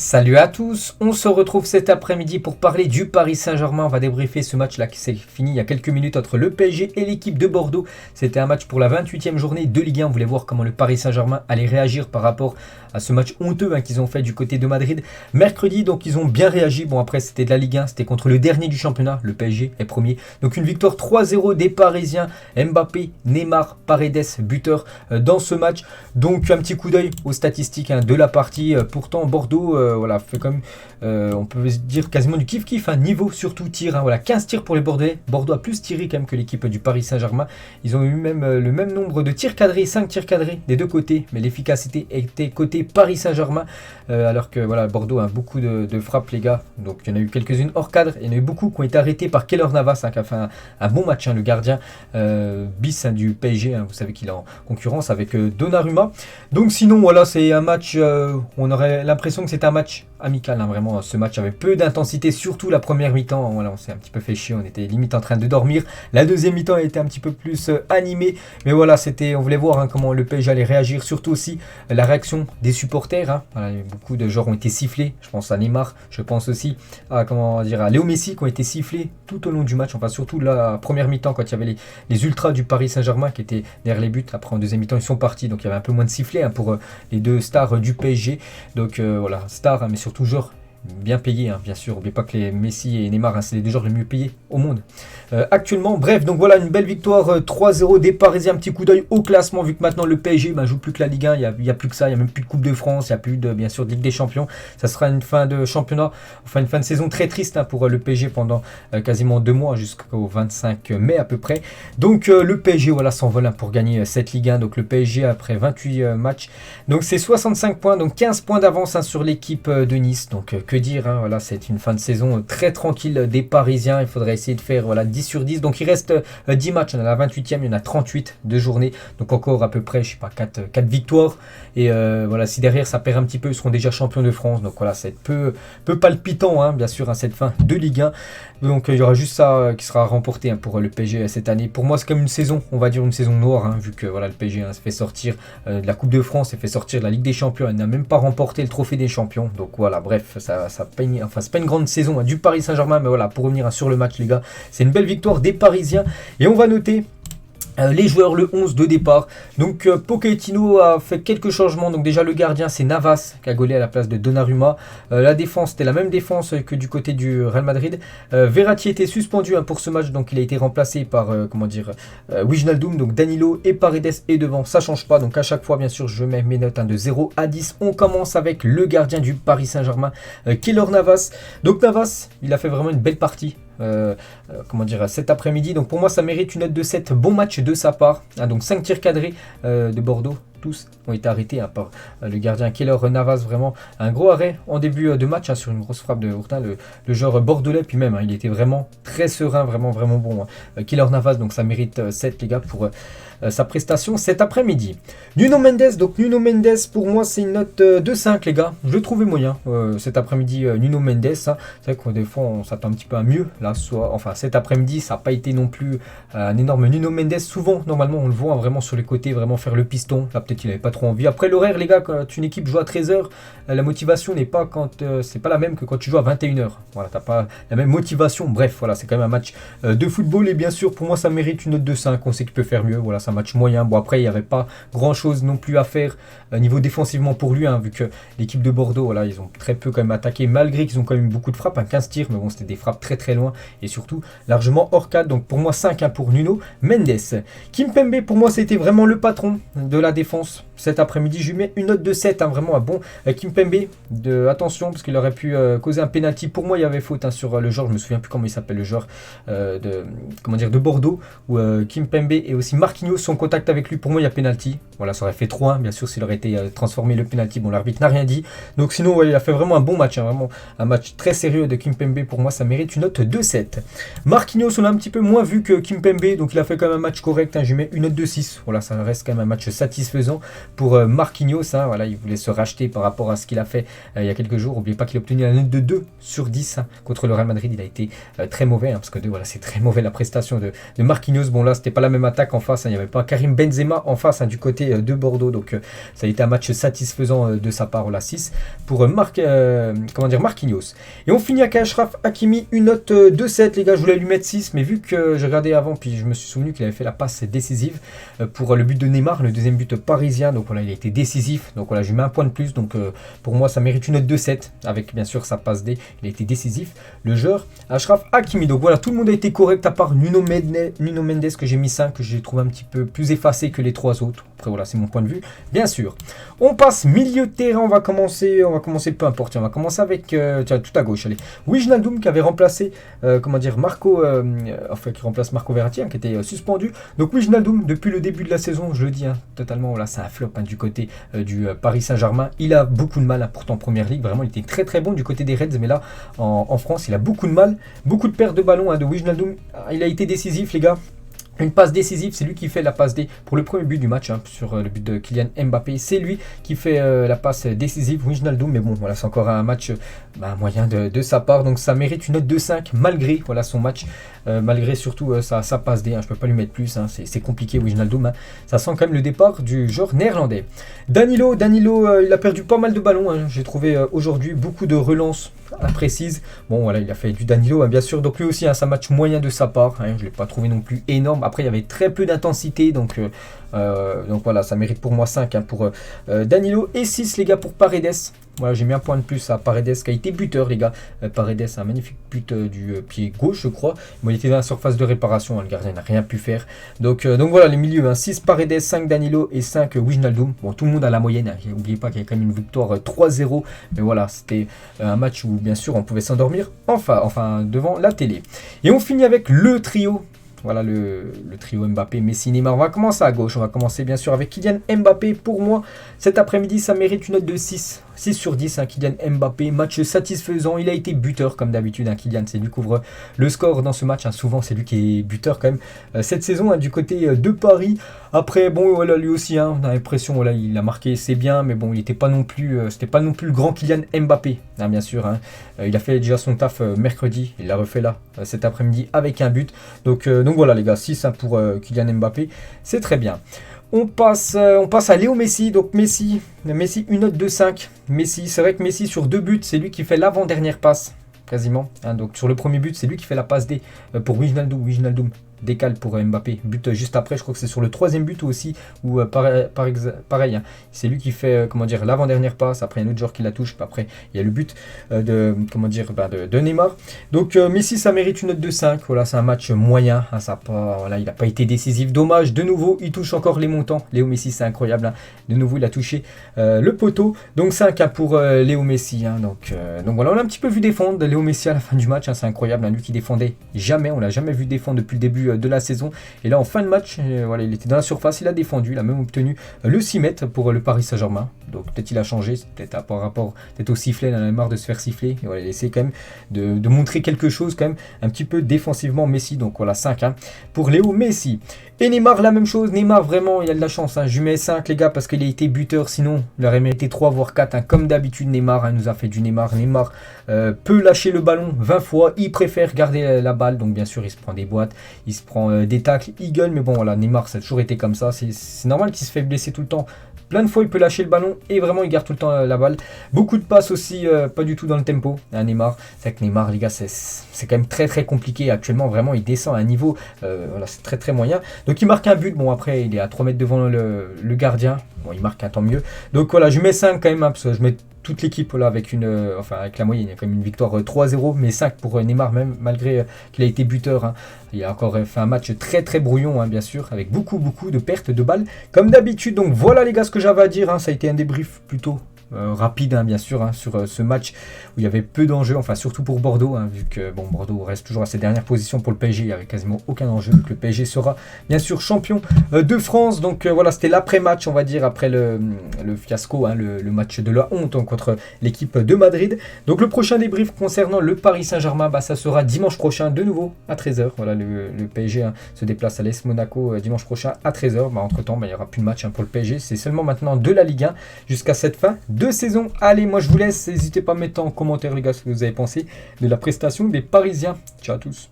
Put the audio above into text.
Salut à tous, on se retrouve cet après-midi pour parler du Paris Saint-Germain. On va débriefer ce match-là qui s'est fini il y a quelques minutes entre le PSG et l'équipe de Bordeaux. C'était un match pour la 28e journée de Ligue 1. On voulait voir comment le Paris Saint-Germain allait réagir par rapport à ce match honteux qu'ils ont fait du côté de Madrid. Mercredi, donc ils ont bien réagi. Bon, après c'était de la Ligue 1, c'était contre le dernier du championnat, le PSG est premier. Donc une victoire 3-0 des Parisiens. Mbappé, Neymar, Paredes, buteur dans ce match. Donc un petit coup d'œil aux statistiques de la partie. Pourtant Bordeaux voilà, fait comme on peut dire quasiment du kiff-kiff, niveau surtout tir. Voilà, 15 tirs pour les Bordelais. Bordeaux a plus tiré quand même que l'équipe du Paris Saint-Germain. Ils ont eu même le même nombre de tirs cadrés, 5 tirs cadrés des deux côtés. Mais l'efficacité était côté Paris Saint-Germain. Alors que voilà, Bordeaux a beaucoup de frappes, les gars. Donc il y en a eu quelques-unes hors cadre. Il y en a eu beaucoup qui ont été arrêtés par Keylor Navas, qui a fait un bon match, le gardien bis du PSG. Vous savez qu'il est en concurrence avec Donnarumma. Donc sinon, voilà, c'est un match, on aurait l'impression que c'est un match amical. Vraiment, ce match avait peu d'intensité, surtout la première mi-temps. Voilà, on s'est un petit peu fait chier, on était limite en train de dormir. La deuxième mi-temps a été un petit peu plus animée. Mais voilà, on voulait voir comment le PSG allait réagir. Surtout aussi la réaction des supporters. Voilà, beaucoup de joueurs ont été sifflés. Je pense à Neymar, je pense aussi à Léo Messi qui ont été sifflés tout au long du match. Enfin, surtout la première mi-temps quand il y avait les ultras du Paris Saint-Germain qui étaient derrière les buts. Après, en deuxième mi-temps, ils sont partis. Donc, il y avait un peu moins de sifflets pour les deux stars du PSG. Donc, voilà, stars, mais surtout joueurs bien payés, bien sûr. N'oubliez pas que les Messi et Neymar, c'est les deux joueurs les mieux payés au monde actuellement. Bref, donc voilà, une belle victoire 3-0 des Parisiens. Un petit coup d'œil au classement, vu que maintenant le PSG joue plus que la Ligue 1. Il n'y a plus que ça, il n'y a même plus de Coupe de France, il n'y a plus bien sûr de Ligue des Champions. Ça sera une fin de championnat, enfin une fin de saison très triste pour le PSG pendant quasiment 2 mois, jusqu'au 25 mai à peu près. Donc le PSG voilà, s'envole pour gagner cette Ligue 1. Donc le PSG après 28 matchs. Donc c'est 65 points, donc 15 points d'avance sur l'équipe de Nice. Donc que dire, voilà, c'est une fin de saison très tranquille des Parisiens. Il faudrait essayer de faire 10 sur 10. Donc il reste 10 matchs. On a la 28e, il y en a 38 de journée. Donc encore à peu près, je sais pas, 4 victoires. Et voilà, si derrière ça perd un petit peu, ils seront déjà champions de France. Donc voilà, c'est peu palpitant, bien sûr, cette fin de Ligue 1. Donc il y aura juste ça qui sera remporté pour le PSG cette année. Pour moi, c'est comme une saison, on va dire une saison noire, vu que voilà, le PSG se fait sortir de la Coupe de France, s'est fait sortir de la Ligue des Champions. Elle n'a même pas remporté le trophée des champions. Donc voilà, bref, ça peigne, enfin c'est pas une grande saison du Paris Saint-Germain, mais voilà, pour revenir sur le match, les gars, c'est une belle victoire des Parisiens. Et on va noter les joueurs, le 11 de départ. Donc Pochettino a fait quelques changements. Donc déjà le gardien c'est Navas qui a gaulé à la place de Donnarumma. La défense, c'était la même défense que du côté du Real Madrid. Verratti était suspendu pour ce match, donc il a été remplacé par Wijnaldum. Donc Danilo et Paredes est devant, ça change pas. Donc à chaque fois bien sûr je mets mes notes de 0 à 10. On commence avec le gardien du Paris Saint-Germain, Keylor Navas. Donc Navas, il a fait vraiment une belle partie cet après-midi. Donc pour moi ça mérite une note de 7. Bon match de sa part, donc 5 tirs cadrés de Bordeaux, tous ont été arrêtés par le gardien Keylor Navas. Vraiment un gros arrêt en début de match sur une grosse frappe de Hurtin, le joueur bordelais. Puis même il était vraiment très serein, vraiment bon Keylor Navas. Donc ça mérite 7 les gars pour sa prestation cet après-midi. Nuno Mendes, donc Nuno Mendes pour moi c'est une note de 5 les gars. Je le trouvais moyen cet après-midi. Nuno Mendes, c'est vrai que des fois on s'attend un petit peu à mieux là, cet après-midi ça n'a pas été non plus un énorme Nuno Mendes. Souvent normalement on le voit vraiment sur les côtés, vraiment faire le piston. Là peut-être qu'il n'avait pas trop envie. Après l'horaire les gars, quand une équipe joue à 13h, la motivation n'est pas c'est pas la même que quand tu joues à 21h. Voilà, t'as pas la même motivation. Bref, voilà, c'est quand même un match de football. Et bien sûr pour moi ça mérite une note de 5. On sait qu'il peut faire mieux. Voilà, c'est un match moyen. Bon après il n'y avait pas grand chose non plus à faire niveau défensivement pour lui, vu que l'équipe de Bordeaux, voilà, ils ont très peu quand même attaqué, malgré qu'ils ont quand même beaucoup de frappes, 15 tirs, mais bon c'était des frappes très très loin et surtout largement hors cadre. Donc pour moi 5 pour Nuno Mendes. Kimpembe pour moi c'était vraiment le patron de la défense cet après-midi. Je lui mets une note de 7, vraiment un bon Kimpembe. Attention parce qu'il aurait pu causer un penalty. Pour moi il y avait faute sur le joueur, je me souviens plus comment il s'appelle, le joueur de Bordeaux, où Kimpembe et aussi Marquinhos sont en contact avec lui. Pour moi il y a penalty. Voilà, ça aurait fait 3-1 bien sûr s'il aurait été transformé le penalty. Bon, l'arbitre n'a rien dit. Donc sinon ouais, il a fait vraiment un bon match, vraiment un match très sérieux de Kimpembe. Pour moi ça mérite une note de 7. Marquinhos on a un petit peu moins vu que Kimpembe, donc il a fait quand même un match correct, je lui mets une note de 6. Voilà, ça reste quand même un match satisfaisant. pour Marquinhos. Hein, voilà, il voulait se racheter par rapport à ce qu'il a fait il y a quelques jours. N'oubliez pas qu'il a obtenu la note de 2 sur 10 hein, contre le Real Madrid. Il a été très mauvais, hein, parce que voilà, c'est très mauvais la prestation de Marquinhos. Bon là, c'était pas la même attaque en face. Hein, il n'y avait pas Karim Benzema en face hein, du côté de Bordeaux. Donc ça a été un match satisfaisant de sa part. Voilà, 6 pour Marquinhos. Et on finit avec Achraf Hakimi, une note de 7 les gars. Je voulais lui mettre 6, mais vu que j'ai regardé avant, puis je me suis souvenu qu'il avait fait la passe décisive pour le but de Neymar, le deuxième but parisien. Donc voilà, il a été décisif. Donc voilà, je lui mets un point de plus. Donc pour moi, ça mérite une note de 7, avec bien sûr sa passe D. Il a été décisif, le joueur Achraf Hakimi. Donc voilà, tout le monde a été correct à part Nuno Mendes que j'ai mis 5, que j'ai trouvé un petit peu plus effacé que les 3 autres. Après voilà, c'est mon point de vue, bien sûr. On passe milieu de terrain, on va commencer peu importe, on va commencer avec tiens, tout à gauche, allez. Wijnaldum qui avait remplacé qui remplace Marco Verratti hein, qui était suspendu. Donc Wijnaldum depuis le début de la saison, je le dis hein, totalement, voilà, c'est un flop hein, du côté du Paris Saint-Germain. Il a beaucoup de mal hein, pourtant en première ligue, vraiment il était très très bon du côté des Reds, mais là en France, il a beaucoup de mal, beaucoup de pertes de ballon hein, de Wijnaldum. Il a été décisif les gars. Une passe décisive, c'est lui qui fait la passe D pour le premier but du match, hein, sur le but de Kylian Mbappé. C'est lui qui fait la passe décisive, Wijnaldum. Mais bon, voilà, c'est encore un match moyen de sa part. Donc ça mérite une note de 5 malgré voilà, son match, malgré surtout sa passe D. Hein, je ne peux pas lui mettre plus, hein, c'est compliqué Wijnaldum. Hein. Ça sent quand même le départ du joueur néerlandais. Danilo, il a perdu pas mal de ballons. Hein. J'ai trouvé aujourd'hui beaucoup de relances imprécises. Bon, voilà, il a fait du Danilo, hein, bien sûr. Donc lui aussi, hein, c'est un match moyen de sa part. Hein, je ne l'ai pas trouvé non plus énorme. Après, il y avait très peu d'intensité, donc voilà, ça mérite pour moi 5 hein, pour Danilo et 6 les gars pour Paredes. Voilà, j'ai mis un point de plus à Paredes qui a été buteur les gars. Paredes, un magnifique but du pied gauche je crois. Bon, il était dans la surface de réparation, hein, le gardien n'a rien pu faire. Donc voilà les milieux, hein, 6 Paredes, 5 Danilo et 5 Wijnaldum. Bon, tout le monde a la moyenne, hein. N'oubliez pas qu'il y a quand même une victoire 3-0. Mais voilà, c'était un match où bien sûr on pouvait s'endormir enfin devant la télé. Et on finit avec le trio. Voilà le trio Mbappé, Messi, Neymar. On va commencer à gauche. On va commencer bien sûr avec Kylian Mbappé. Pour moi, cet après-midi, ça mérite une note de 6. 6 sur 10, hein, Kylian Mbappé. Match satisfaisant. Il a été buteur comme d'habitude. Hein, Kylian, c'est lui qui ouvre le score dans ce match. Hein. Souvent, c'est lui qui est buteur quand même cette saison hein, du côté de Paris. Après, bon, voilà, lui aussi, hein, on a l'impression, voilà, il a marqué, c'est bien, mais bon, il n'était pas non plus, c'était pas non plus le grand Kylian Mbappé, hein, bien sûr. Hein. Il a fait déjà son taf mercredi. Il l'a refait là cet après-midi avec un but. Donc voilà les gars, 6 hein, pour Kylian Mbappé, c'est très bien. On passe à Léo Messi. Donc Messi, une note de 5. Messi, c'est vrai que Messi sur 2 buts, c'est lui qui fait l'avant-dernière passe, quasiment. Hein. Donc sur le premier but, c'est lui qui fait la passe D pour Wijnaldum. Décale pour Mbappé, but juste après, je crois que c'est sur le 3e but aussi, ou pareil, hein. C'est lui qui fait l'avant-dernière passe, après il y a un autre joueur qui la touche, puis après il y a le but de Neymar. Donc Messi, ça mérite une note de 5, voilà, c'est un match moyen, hein, voilà, il n'a pas été décisif, dommage, de nouveau il touche encore les montants, Léo Messi c'est incroyable, hein. De nouveau il a touché le poteau, donc 5 hein, pour Léo Messi, hein. Donc voilà, on a un petit peu vu défendre Léo Messi à la fin du match, hein, c'est incroyable, hein, lui qui défendait jamais, on l'a jamais vu défendre depuis le début de la saison, et là en fin de match voilà, il était dans la surface, il a défendu, il a même obtenu le 6 mètres pour le Paris Saint-Germain. Donc peut-être il a changé, peut-être par rapport peut-être au sifflet, il en a marre de se faire siffler, et voilà, il essaie quand même de montrer quelque chose quand même un petit peu défensivement Messi. Donc voilà, 5 hein, pour Léo Messi. Et Neymar, la même chose. Neymar, vraiment, il a de la chance, hein. Je lui mets 5 les gars parce qu'il a été buteur, sinon il aurait mérité 3 voire 4 hein. Comme d'habitude Neymar hein, nous a fait du Neymar. Neymar peut lâcher le ballon 20 fois, il préfère garder la balle, donc bien sûr il se prend des boîtes, il se prend des tacles, il gueule, mais bon voilà, Neymar ça a toujours été comme ça, c'est normal qu'il se fait blesser tout le temps. Plein de fois il peut lâcher le ballon et vraiment il garde tout le temps la balle. Beaucoup de passes aussi, pas du tout dans le tempo hein, Neymar. C'est vrai que Neymar les gars c'est quand même très très compliqué actuellement, vraiment il descend à un niveau, voilà, c'est très très moyen. Donc il marque un but, bon après il est à 3 mètres devant le gardien, bon il marque un tant mieux. Donc voilà, je lui mets 5 quand même hein, parce que je mets toute l'équipe là avec avec la moyenne, il y a quand même une victoire 3-0, mais 5 pour Neymar même malgré qu'il a été buteur hein. Il a encore fait un match très très brouillon hein, bien sûr, avec beaucoup de pertes de balles comme d'habitude. Donc voilà les gars ce que j'avais à dire hein. Ça a été un débrief plutôt rapide, hein, bien sûr, hein, sur ce match où il y avait peu d'enjeux, enfin surtout pour Bordeaux, hein, vu que bon, Bordeaux reste toujours à ses dernières positions pour le PSG, il n'y avait quasiment aucun enjeu, vu que le PSG sera bien sûr champion de France. Donc voilà, c'était l'après-match, on va dire, après le fiasco, hein, le match de la honte, hein, contre l'équipe de Madrid. Donc le prochain débrief concernant le Paris Saint-Germain, bah, ça sera dimanche prochain, de nouveau à 13h. Voilà, le PSG, hein, se déplace à l'AS Monaco dimanche prochain à 13h. Bah, entre-temps, bah, il n'y aura plus de match, hein, pour le PSG, c'est seulement maintenant de la Ligue 1 jusqu'à cette fin de saison. Allez, moi je vous laisse, n'hésitez pas à mettre en commentaire les gars ce que vous avez pensé de la prestation des Parisiens. Ciao à tous.